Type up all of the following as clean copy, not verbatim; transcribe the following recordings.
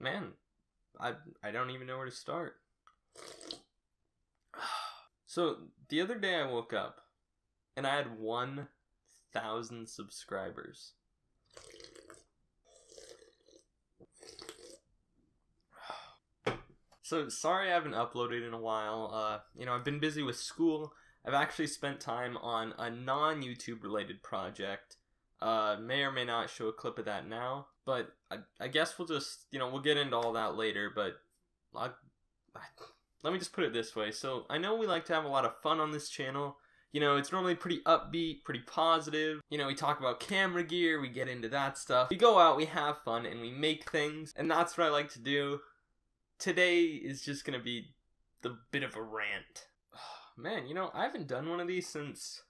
man, I don't even know where to start. So, the other day I woke up, and I had 1,000 subscribers. So, sorry I haven't uploaded in a while. I've been busy with school. I've actually spent time on a non-YouTube related project. May or may not show a clip of that now, but I guess we'll just, we'll get into all that later, but let me just put it this way. So, I know we like to have a lot of fun on this channel. It's normally pretty upbeat, pretty positive. We talk about camera gear, we get into that stuff. We go out, we have fun, and we make things, and that's what I like to do. Today is just gonna be the bit of a rant. Man, I haven't done one of these since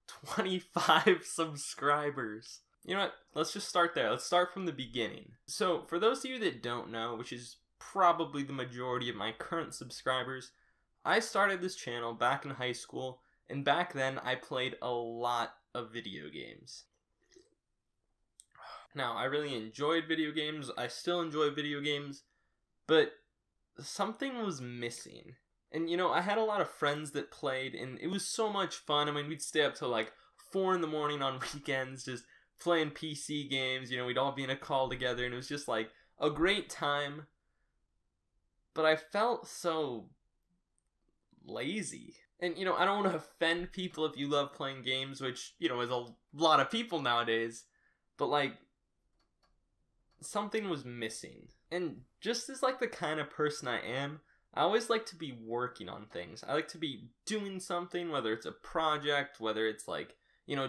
25 subscribers. You know what? Let's just start there. Let's start from the beginning. So, for those of you that don't know, which is probably the majority of my current subscribers, I started this channel back in high school, and back then I played a lot of video games. Now, I really enjoyed video games. I still enjoy video games, but something was missing. And, I had a lot of friends that played, and it was so much fun. I mean, we'd stay up till like 4 in the morning on weekends just playing PC games. We'd all be in a call together, and it was just like a great time. But I felt so lazy. And, I don't want to offend people if you love playing games, which, is a lot of people nowadays. But, like, something was missing. And just as, like, the kind of person I am, I always like to be working on things. I like to be doing something, whether it's a project, whether it's like,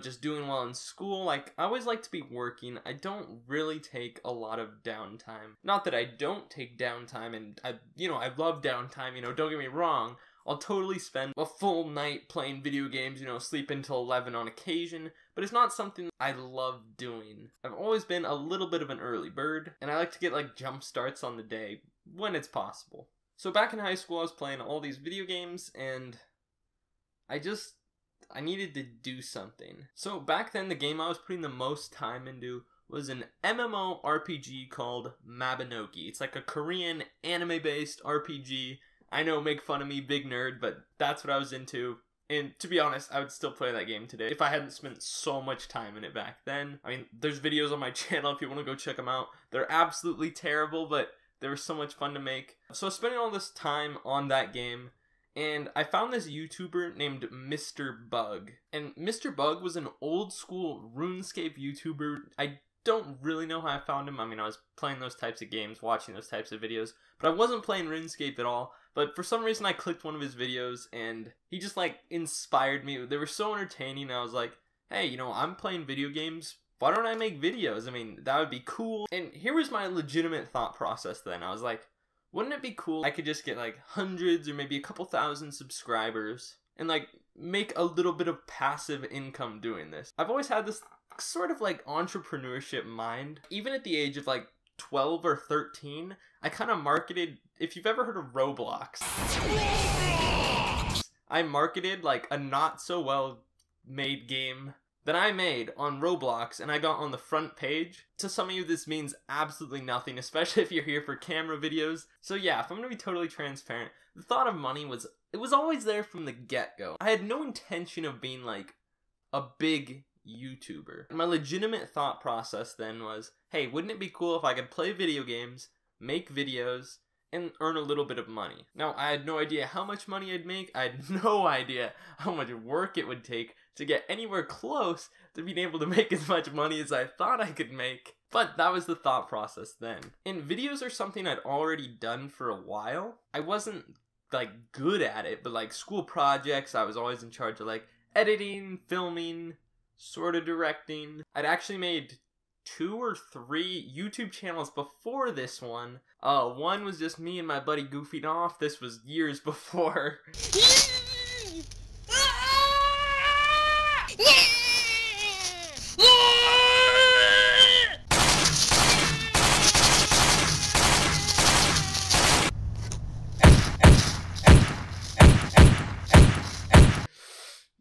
just doing well in school. Like, I always like to be working. I don't really take a lot of downtime. Not that I don't take downtime, and I love downtime, don't get me wrong. I'll totally spend a full night playing video games, sleep until 11 on occasion, but it's not something I love doing. I've always been a little bit of an early bird, and I like to get like jump starts on the day when it's possible. So back in high school, I was playing all these video games, and I needed to do something. So back then, the game I was putting the most time into was an MMORPG called Mabinogi. It's like a Korean anime-based RPG. I know, make fun of me, big nerd, but that's what I was into. And to be honest, I would still play that game today if I hadn't spent so much time in it back then. I mean, there's videos on my channel if you want to go check them out. They're absolutely terrible, but they were so much fun to make. So I was spending all this time on that game, and I found this YouTuber named Mr. Bug. And Mr. Bug was an old school RuneScape YouTuber. I don't really know how I found him. I mean, I was playing those types of games, watching those types of videos, but I wasn't playing RuneScape at all. But for some reason, I clicked one of his videos, and he just, like, inspired me. They were so entertaining, I was like, hey, I'm playing video games. Why don't I make videos? I mean, that would be cool. And here was my legitimate thought process then. I was like, wouldn't it be cool I could just get, like, hundreds or maybe a couple thousand subscribers and, like, make a little bit of passive income doing this? I've always had this sort of, like, entrepreneurship mind. Even at the age of, like, 12 or 13, I kind of marketed, if you've ever heard of Roblox, I marketed like a not so well made game that I made on Roblox, and I got on the front page. To some of you this means absolutely nothing, especially if you're here for camera videos. So yeah, if I'm gonna be totally transparent, the thought of money was always there from the get-go. I had no intention of being like a big YouTuber. My legitimate thought process then was, hey, wouldn't it be cool if I could play video games, make videos, and earn a little bit of money? Now, I had no idea how much money I'd make. I had no idea how much work it would take to get anywhere close to being able to make as much money as I thought I could make. But that was the thought process then. And videos are something I'd already done for a while. I wasn't like good at it, but like school projects, I was always in charge of like editing, filming, sort of directing. I'd actually made 2 or 3 YouTube channels before this one. One was just me and my buddy goofing off. This was years before.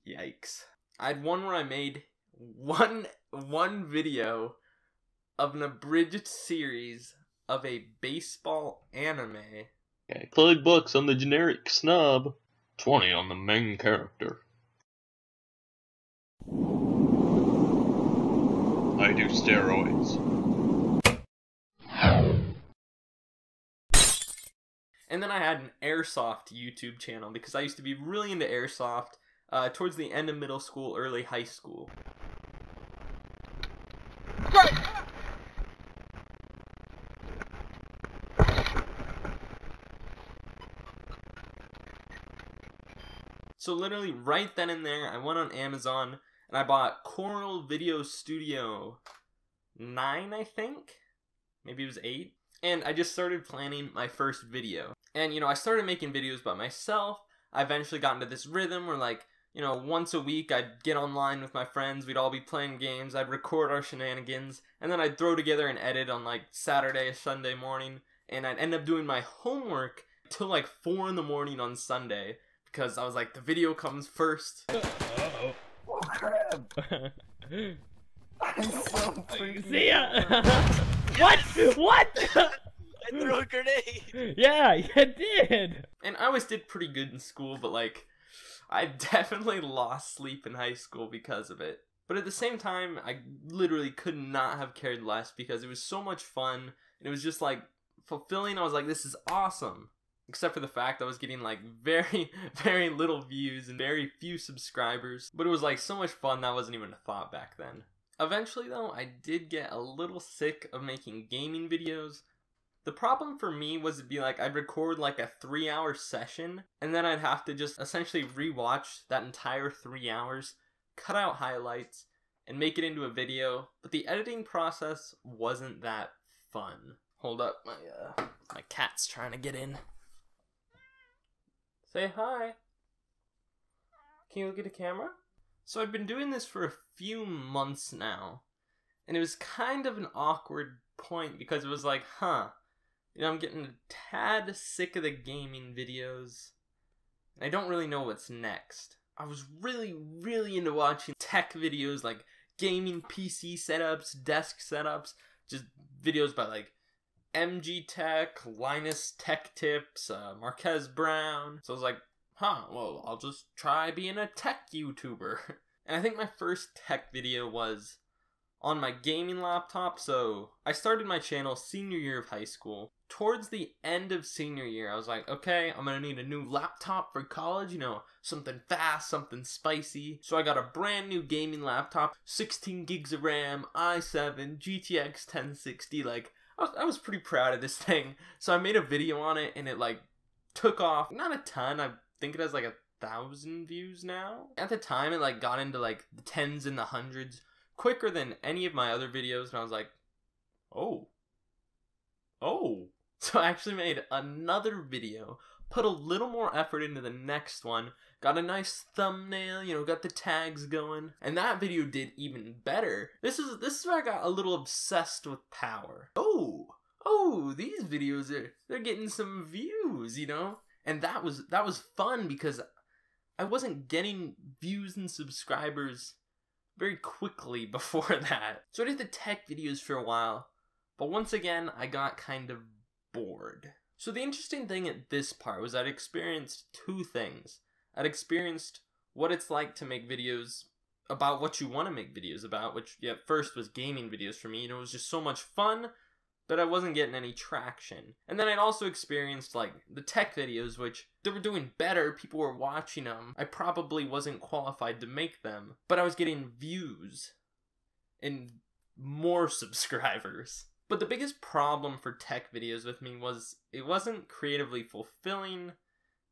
Yikes. I had one where I made one video of an abridged series of a baseball anime. Okay, $5 on the generic snub, 20 on the main character. I do steroids. And then I had an airsoft YouTube channel because I used to be really into airsoft towards the end of middle school, early high school. So literally right then and there, I went on Amazon and I bought Coral Video Studio 9, I think? Maybe it was 8. And I just started planning my first video. And, you know, I started making videos by myself. I eventually got into this rhythm where, like, you know, once a week I'd get online with my friends. We'd all be playing games. I'd record our shenanigans. And then I'd throw together an edit on, like, Saturday or Sunday morning. And I'd end up doing my homework till, like, 4 in the morning on Sunday. Because I was like, the video comes first. Uh-oh. Oh, crap. I'm so freaking See ya! What? What? I threw a grenade! Yeah, you did! And I always did pretty good in school, but like, I definitely lost sleep in high school because of it. But at the same time, I literally could not have cared less because it was so much fun, and it was just like, fulfilling. I was like, this is awesome. Except for the fact I was getting like very, very little views and very few subscribers. But it was like so much fun that wasn't even a thought back then. Eventually though, I did get a little sick of making gaming videos. The problem for me was it'd be like I'd record like a 3-hour session and then I'd have to just essentially rewatch that entire 3 hours, cut out highlights, and make it into a video. But the editing process wasn't that fun. Hold up, my cat's trying to get in. Say hi. Can you look at the camera? So I've been doing this for a few months now, and it was kind of an awkward point because it was like, you know, I'm getting a tad sick of the gaming videos, and I don't really know what's next. I was really, really into watching tech videos like gaming PC setups, desk setups, just videos by like MG Tech, Linus Tech Tips, Marquez Brown. So I was like, well, I'll just try being a tech YouTuber. And I think my first tech video was on my gaming laptop. So I started my channel senior year of high school. Towards the end of senior year, I was like, okay, I'm gonna need a new laptop for college, you know, something fast, something spicy. So I got a brand new gaming laptop, 16 gigs of RAM, i7, GTX 1060, like, I was pretty proud of this thing. So I made a video on it and it like took off. Not a ton. I think it has like 1,000 views now. At the time it like got into like the tens and the hundreds quicker than any of my other videos. And I was like, oh. So I actually made another video, put a little more effort into the next one, got a nice thumbnail, you know, got the tags going, and that video did even better. This is where I got a little obsessed with power. Oh, these videos they're getting some views, you know? And that was fun because I wasn't getting views and subscribers very quickly before that. So I did the tech videos for a while, but once again, I got kind of bored. So the interesting thing at this part was I'd experienced two things. I'd experienced what it's like to make videos about what you want to make videos about, which at first was gaming videos for me. You know, it was just so much fun, but I wasn't getting any traction. And then I'd also experienced like the tech videos, which they were doing better. People were watching them. I probably wasn't qualified to make them, but I was getting views and more subscribers. But the biggest problem for tech videos with me was it wasn't creatively fulfilling.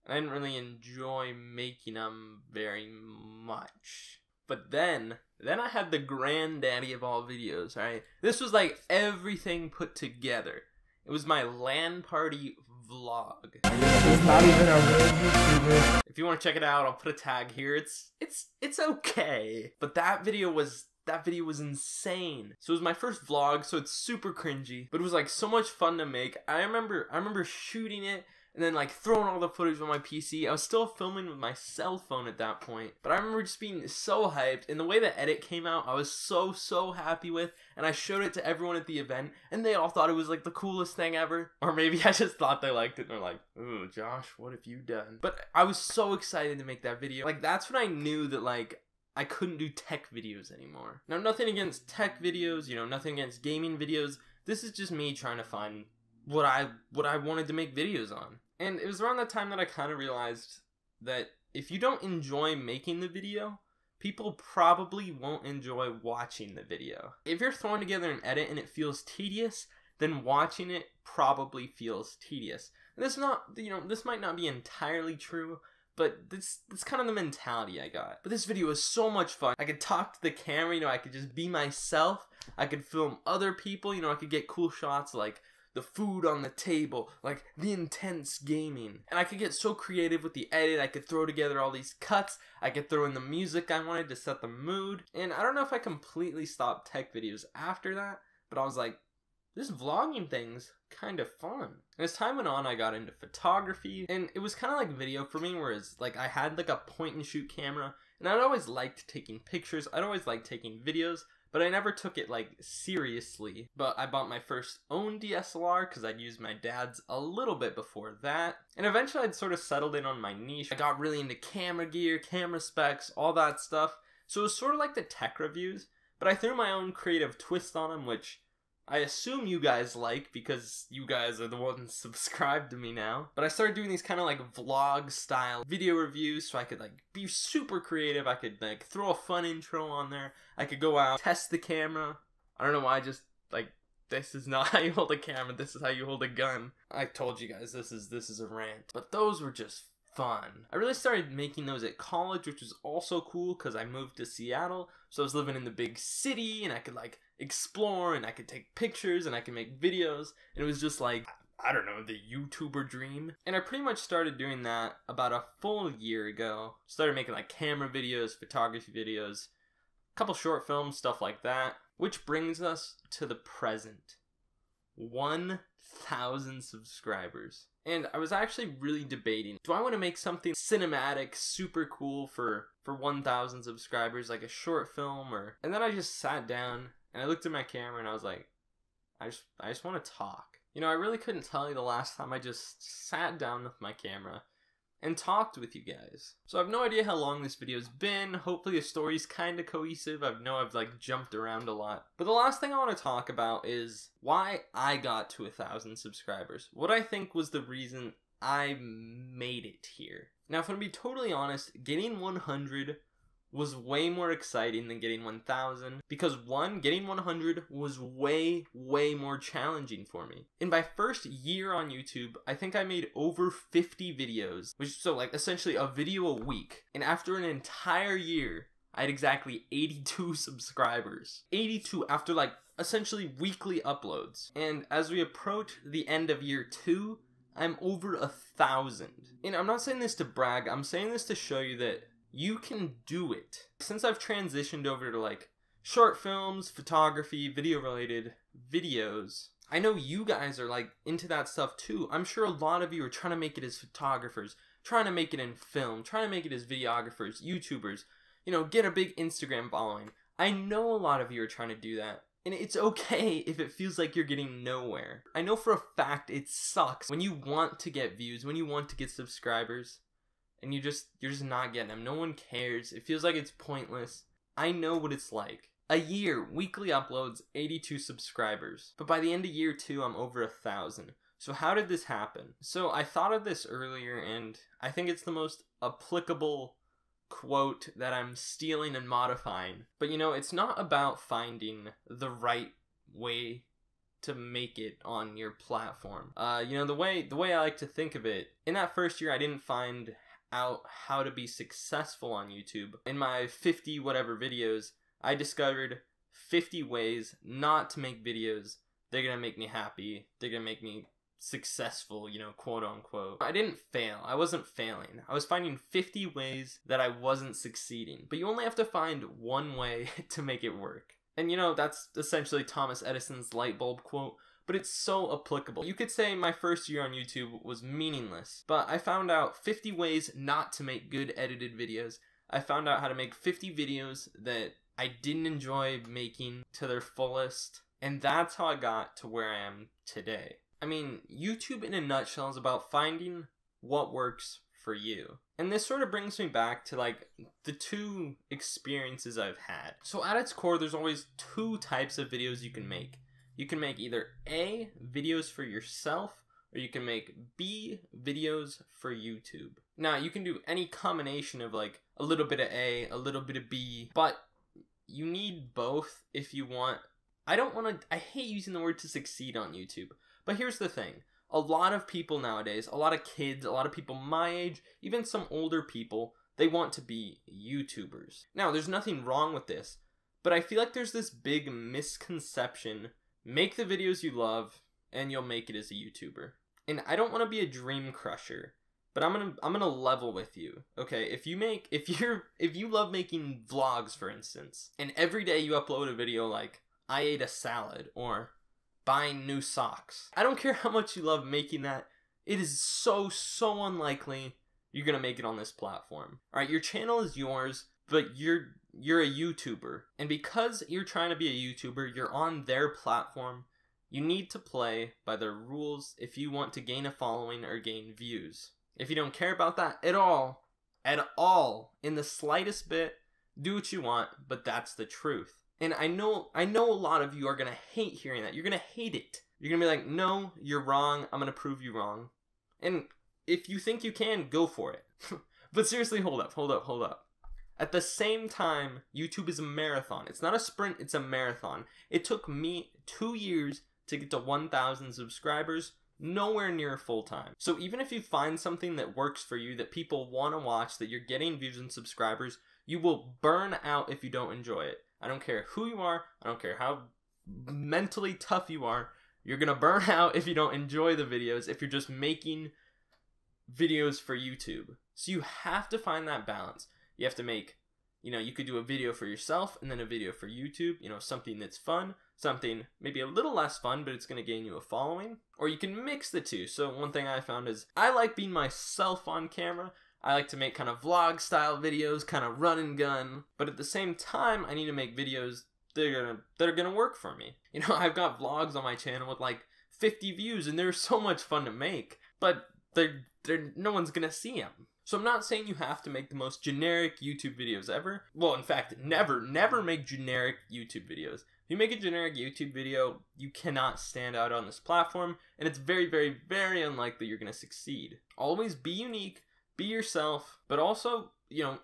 I didn't really enjoy making them very much. But then I had the granddaddy of all videos, right? This was like everything put together. It was my LAN party vlog. He's not even a real YouTuber. If you want to check it out, I'll put a tag here. It's okay. But that video was insane. So it was my first vlog, so it's super cringy, but it was like so much fun to make. I remember shooting it, and then like throwing all the footage on my PC. I was still filming with my cell phone at that point, but I remember just being so hyped, and the way the edit came out I was so happy with, and I showed it to everyone at the event and they all thought it was like the coolest thing ever. Or maybe I just thought they liked it and they're like, ooh, Josh, what have you done? But I was so excited to make that video. Like, that's when I knew that like I couldn't do tech videos anymore. Now, nothing against tech videos, you know, nothing against gaming videos. This is just me trying to find what I wanted to make videos on. And it was around that time that I kind of realized that if you don't enjoy making the video, people probably won't enjoy watching the video. If you're throwing together an edit and it feels tedious, then watching it probably feels tedious. And this not, you know, this might not be entirely true, but that's kind of the mentality I got. But this video was so much fun. I could talk to the camera, you know, I could just be myself. I could film other people, you know, I could get cool shots like the food on the table, like the intense gaming. And I could get so creative with the edit. I could throw together all these cuts. I could throw in the music I wanted to set the mood. And I don't know if I completely stopped tech videos after that, but I was like, this vlogging thing's kind of fun. And as time went on, I got into photography, and it was kind of like video for me, whereas like I had like a point and shoot camera, and I'd always liked taking pictures, I'd always liked taking videos, but I never took it like seriously. But I bought my first own DSLR because I'd used my dad's a little bit before that, and eventually I'd sort of settled in on my niche. I got really into camera gear, camera specs, all that stuff, so it was sort of like the tech reviews, but I threw my own creative twist on them, which I assume you guys like because you guys are the ones subscribed to me now. But I started doing these kind of like vlog style video reviews so I could like be super creative. I could like throw a fun intro on there. I could go out, test the camera. I don't know why, I just like, this is not how you hold a camera, this is how you hold a gun. I told you guys this is a rant. But those were just fun. I really started making those at college, which was also cool because I moved to Seattle. So I was living in the big city and I could like explore and I could take pictures and I could make videos. And it was just like, I don't know, the YouTuber dream. And I pretty much started doing that about a full year ago. Started making like camera videos, photography videos, a couple short films, stuff like that. Which brings us to the present. 1,000 subscribers. And I was actually really debating, do I want to make something cinematic, super cool for 1,000 subscribers, like a short film, or... And then I just sat down and I looked at my camera and I was like, I just want to talk. You know, I really couldn't tell you the last time I just sat down with my camera and talked with you guys. So I have no idea how long this video's been. Hopefully the story's kind of cohesive. I know I've like jumped around a lot. But the last thing I want to talk about is why I got to 1,000 subscribers. What I think was the reason I made it here. Now, if I'm gonna be totally honest, getting 100 was way more exciting than getting 1,000 because one, getting 100 was way more challenging for me. In my first year on YouTube, I think I made over 50 videos, which so like essentially a video a week. And after an entire year, I had exactly 82 subscribers. 82 after like essentially weekly uploads. And as we approach the end of year 2, I'm over 1,000. And I'm not saying this to brag, I'm saying this to show you that you can do it. Since I've transitioned over to like short films, photography, video related videos, I know you guys are like into that stuff too. I'm sure a lot of you are trying to make it as photographers, trying to make it in film, trying to make it as videographers, YouTubers, you know, get a big Instagram following. I know a lot of you are trying to do that. And it's okay if it feels like you're getting nowhere. I know for a fact it sucks when you want to get views, when you want to get subscribers, and you're just not getting them. No one cares. It feels like it's pointless. I know what it's like. A year, weekly uploads, 82 subscribers. But by the end of year 2, I'm over 1,000. So how did this happen? So I thought of this earlier, and I think it's the most applicable quote that I'm stealing and modifying. But you know, it's not about finding the right way to make it on your platform. You know, the way I like to think of it, in that first year I didn't find out how to be successful on YouTube. In my 50 whatever videos, I discovered 50 ways not to make videos. They're gonna make me happy. They're gonna make me successful, you know, quote unquote. I didn't fail. I wasn't failing. I was finding 50 ways that I wasn't succeeding. But you only have to find one way to make it work. And you know, that's essentially Thomas Edison's light bulb quote. but it's so applicable. You could say my first year on YouTube was meaningless, but I found out 50 ways not to make good edited videos. I found out how to make 50 videos that I didn't enjoy making to their fullest, and that's how I got to where I am today. I mean, YouTube in a nutshell is about finding what works for you. And this sort of brings me back to like the two experiences I've had. So at its core, there's always two types of videos you can make. You can make either A, videos for yourself, or you can make B, videos for YouTube. Now, you can do any combination of like a little bit of A, a little bit of B, but you need both if you want. I hate using the word to succeed on YouTube, but here's the thing. A lot of people nowadays, a lot of kids, a lot of people my age, even some older people, they want to be YouTubers. Now, there's nothing wrong with this, but I feel like there's this big misconception. Make the videos you love, and you'll make it as a YouTuber. And I don't want to be a dream crusher, but I'm gonna level with you. Okay, if you love making vlogs, for instance, and every day you upload a video like I ate a salad or buying new socks. I don't care how much you love making that. It is so unlikely you're gonna make it on this platform. All right, your channel is yours, but you're a YouTuber, and because you're trying to be a YouTuber, you're on their platform. You need to play by their rules if you want to gain a following or gain views. If you don't care about that at all, in the slightest bit, do what you want, but that's the truth. And I know a lot of you are gonna hate hearing that. You're gonna hate it. You're gonna be like, no, you're wrong. I'm gonna prove you wrong. And if you think you can, go for it. But seriously, hold up. At the same time, YouTube is a marathon. It's not a sprint, it's a marathon. It took me 2 years to get to 1,000 subscribers, nowhere near full time. So even if you find something that works for you, that people want to watch, that you're getting views and subscribers, you will burn out if you don't enjoy it. I don't care who you are, I don't care how mentally tough you are, you're gonna burn out if you don't enjoy the videos, if you're just making videos for YouTube. So you have to find that balance. You have to make, you could do a video for yourself and then a video for YouTube, something that's fun, something maybe a little less fun, but it's going to gain you a following. Or you can mix the two. So one thing I found is I like being myself on camera. I like to make kind of vlog style videos, kind of run and gun. But at the same time, I need to make videos that are gonna work for me. I've got vlogs on my channel with like 50 views and they're so much fun to make, but no one's gonna see them. So I'm not saying you have to make the most generic YouTube videos ever. Well, in fact, never make generic YouTube videos. If you make a generic YouTube video, you cannot stand out on this platform, and it's very, very, very unlikely you're going to succeed. Always be unique, be yourself, but also,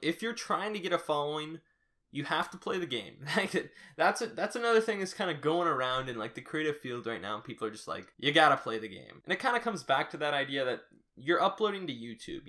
if you're trying to get a following, you have to play the game. That's another thing that's kind of going around in like the creative field right now. People are just like, you gotta play the game. And it kind of comes back to that idea that you're uploading to YouTube,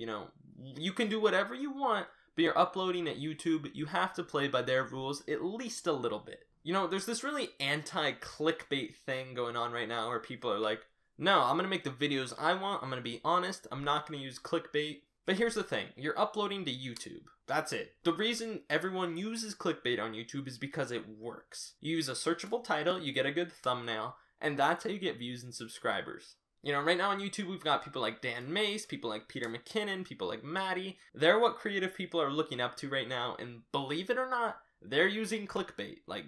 you can do whatever you want, but you're uploading at YouTube. You have to play by their rules at least a little bit. There's this really anti-clickbait thing going on right now where people are like, no, I'm going to make the videos I want. I'm going to be honest. I'm not going to use clickbait. But here's the thing. You're uploading to YouTube. That's it. The reason everyone uses clickbait on YouTube is because it works. You use a searchable title, you get a good thumbnail, and that's how you get views and subscribers. Right now on YouTube, we've got people like Dan Mace, people like Peter McKinnon, people like Maddie. They're what creative people are looking up to right now, and believe it or not, they're using clickbait. Like,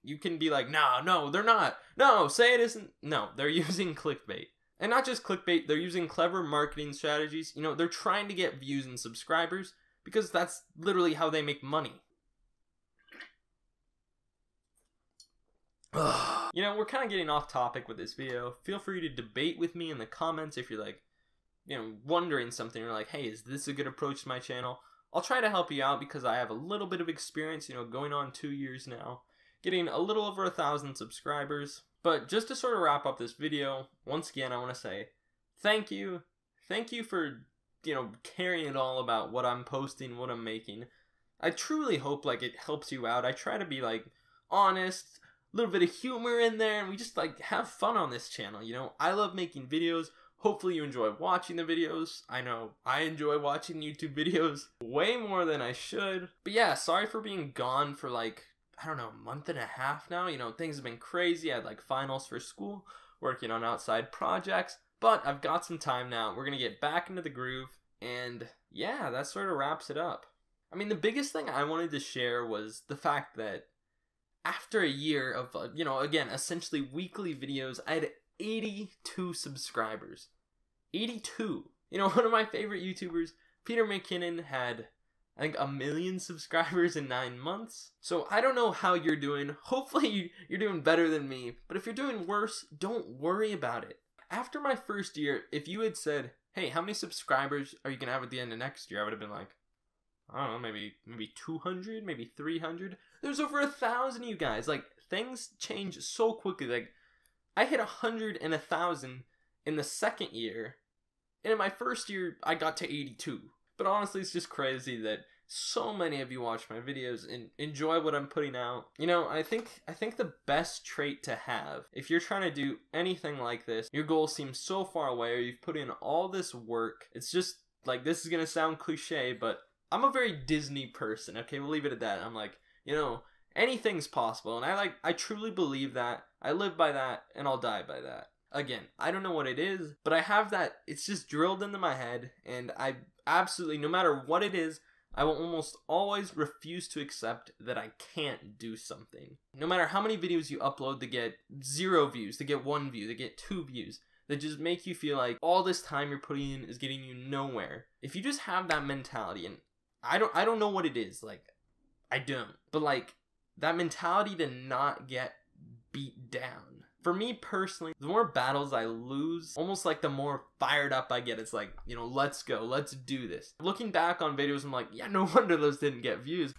you can be like, no, they're not. No, say it isn't. No, they're using clickbait. And not just clickbait, they're using clever marketing strategies. They're trying to get views and subscribers because that's literally how they make money. We're kind of getting off topic with this video. Feel free to debate with me in the comments if you're like, wondering something or like, hey, is this a good approach to my channel? I'll try to help you out because I have a little bit of experience, going on 2 years now, getting a little over 1,000 subscribers. But just to sort of wrap up this video, once again, I want to say thank you. Thank you for, caring at all about what I'm posting, what I'm making. I truly hope, it helps you out. I try to be, honest, a little bit of humor in there, and we just, have fun on this channel, I love making videos. Hopefully you enjoy watching the videos. I know I enjoy watching YouTube videos way more than I should. But yeah, sorry for being gone for, I don't know, a month and a half now. Things have been crazy. I had finals for school. working on outside projects, but I've got some time now. We're gonna get back into the groove, and yeah, that sort of wraps it up. I mean, the biggest thing I wanted to share was the fact that after a year of, again, essentially weekly videos, I had 82 subscribers. 82. One of my favorite YouTubers, Peter McKinnon, had, I think, 1 million subscribers in 9 months. So I don't know how you're doing. Hopefully you're doing better than me. But if you're doing worse, don't worry about it. After my first year, if you had said, hey, how many subscribers are you going to have at the end of next year? I would have been like, I don't know, maybe 200, maybe 300. There's over 1,000 of you guys. Like, things change so quickly. Like, I hit 100 and 1,000 in the second year. And in my first year, I got to 82. But honestly, it's just crazy that so many of you watch my videos and enjoy what I'm putting out. I think the best trait to have, if you're trying to do anything like this, your goal seems so far away, or you've put in all this work. It's just, like, this is gonna sound cliche, but I'm a very Disney person, okay? We'll leave it at that. I'm like, anything's possible, and I truly believe that. I live by that, and I'll die by that. Again, I don't know what it is, but I have that, it's just drilled into my head, and I absolutely, no matter what it is, I will almost always refuse to accept that I can't do something. No matter how many videos you upload that get 0 views, that get 1 view, that get 2 views, that just make you feel like all this time you're putting in is getting you nowhere. If you just have that mentality, and I don't know what it is, like, I don't, but like, that mentality to not get beat down. For me personally, the more battles I lose, almost like the more fired up I get. It's like, let's go, let's do this. Looking back on videos, I'm like, yeah, no wonder those didn't get views.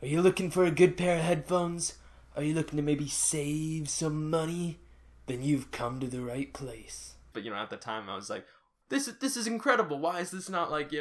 Are you looking for a good pair of headphones? Are you looking to maybe save some money? Then you've come to the right place. But at the time I was like, this is incredible. Why is this not like,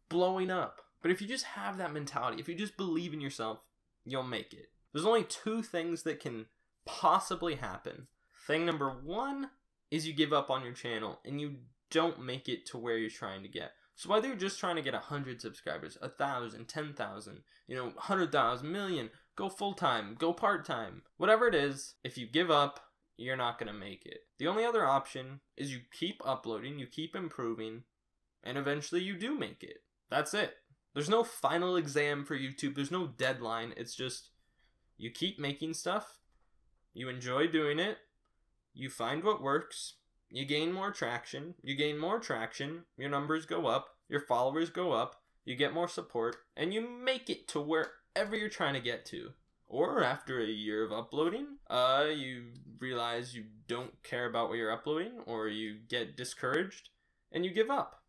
blowing up? But if you just have that mentality, if you just believe in yourself, you'll make it. There's only 2 things that can possibly happen. Thing number 1 is you give up on your channel and you don't make it to where you're trying to get. So whether you're just trying to get 100 subscribers, 1,000, 10,000, 100,000, million, go full-time, go part-time, whatever it is, if you give up, you're not going to make it. The only other option is you keep uploading, you keep improving, and eventually you do make it. That's it. There's no final exam for YouTube. There's no deadline. It's just you keep making stuff, you enjoy doing it, you find what works, you gain more traction, your numbers go up, your followers go up, you get more support, and you make it to wherever you're trying to get to. Or after a year of uploading, you realize you don't care about what you're uploading, or you get discouraged, and you give up.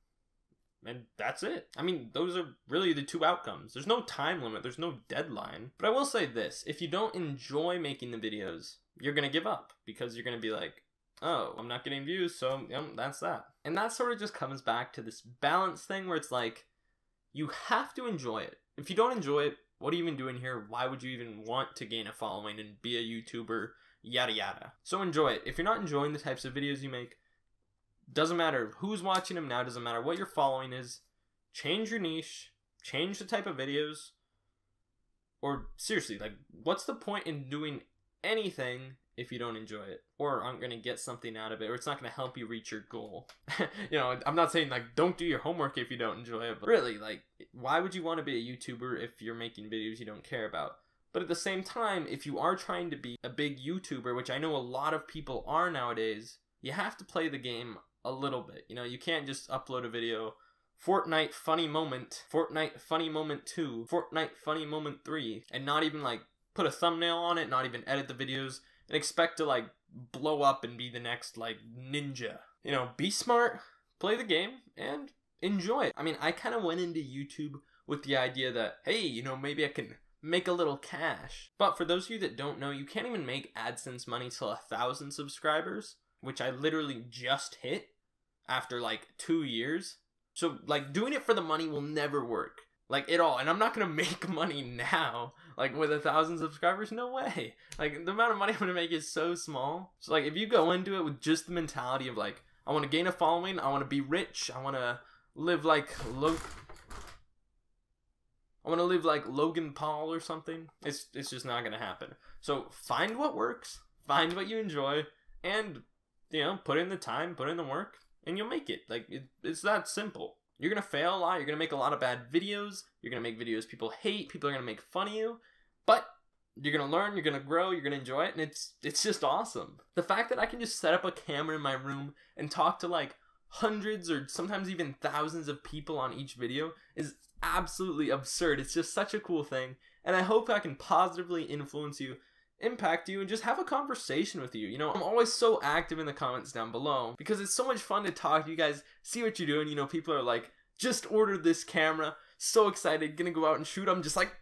And that's it. I mean, those are really the 2 outcomes. There's no time limit, there's no deadline. But I will say this, if you don't enjoy making the videos, you're going to give up, because you're going to be like, oh, I'm not getting views, so that's that. And that sort of just comes back to this balance thing where it's like, you have to enjoy it. If you don't enjoy it, what are you even doing here? Why would you even want to gain a following and be a YouTuber? Yada yada. So enjoy it. If you're not enjoying the types of videos you make, doesn't matter who's watching them now, doesn't matter what your following is, change your niche, change the type of videos, or seriously, like, what's the point in doing anything if you don't enjoy it, or aren't going to get something out of it, or it's not going to help you reach your goal? I'm not saying, like, don't do your homework if you don't enjoy it, but really, like, why would you want to be a YouTuber if you're making videos you don't care about? But at the same time, if you are trying to be a big YouTuber, which I know a lot of people are nowadays, you have to play the game a little bit. You can't just upload a video, Fortnite funny moment, Fortnite funny moment 2, Fortnite funny moment 3, and not even, like, put a thumbnail on it, not even edit the videos, and expect to, like, blow up and be the next, like, ninja. Be smart, play the game, and enjoy it. I mean, I kind of went into YouTube with the idea that, hey, maybe I can make a little cash. But for those of you that don't know, you can't even make AdSense money till 1,000 subscribers, which I literally just hit after, like, 2 years. So, like, doing it for the money will never work. Like, at all. And I'm not gonna make money now, like, with 1,000 subscribers. No way. Like, the amount of money I'm gonna make is so small. So, like, if you go into it with just the mentality of, like, I want to gain a following, I want to be rich, I want to live like Logan Paul or something, it's just not gonna happen. So find what works, find what you enjoy, and put in the time, put in the work, and you'll make it. Like, it's that simple. You're gonna fail a lot, you're gonna make a lot of bad videos, you're gonna make videos people hate, people are gonna make fun of you, but you're gonna learn, you're gonna grow, you're gonna enjoy it, and it's just awesome. The fact that I can just set up a camera in my room and talk to like hundreds or sometimes even thousands of people on each video is absolutely absurd. It's just such a cool thing, and I hope I can positively influence you, impact you, and just have a conversation with you. I'm always so active in the comments down below because it's so much fun to talk to you guys, see what you're doing. People are like, just ordered this camera, so excited, gonna go out and shoot. I'm just like,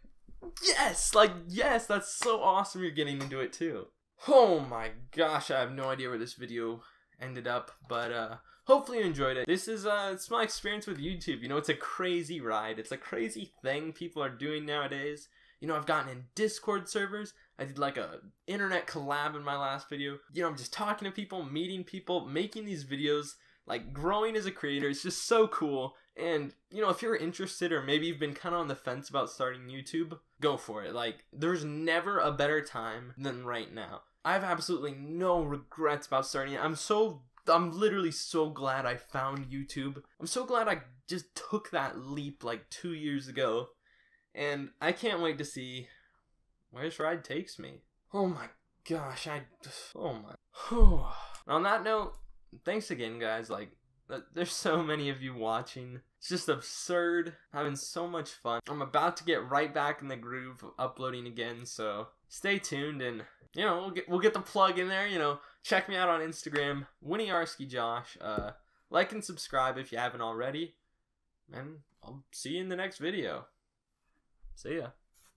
yes, yes, that's so awesome you're getting into it too. Oh my gosh, I have no idea where this video ended up, but hopefully you enjoyed it. This is it's my experience with YouTube. It's a crazy ride. It's a crazy thing people are doing nowadays. I've gotten in Discord servers. I did like a internet collab in my last video. I'm just talking to people, meeting people, making these videos, like growing as a creator. It's just so cool. And if you're interested, or maybe you've been kind of on the fence about starting YouTube, go for it. Like, there's never a better time than right now. I have absolutely no regrets about starting it. I'm literally so glad I found YouTube. I'm so glad I just took that leap like 2 years ago. And I can't wait to see where this ride takes me. Oh my gosh, oh my. On that note, thanks again, guys. Like, there's so many of you watching. It's just absurd. Having so much fun. I'm about to get right back in the groove of uploading again, so stay tuned, and we'll get the plug in there. Check me out on Instagram, Winiarski Josh. Like and subscribe if you haven't already, and I'll see you in the next video. See ya.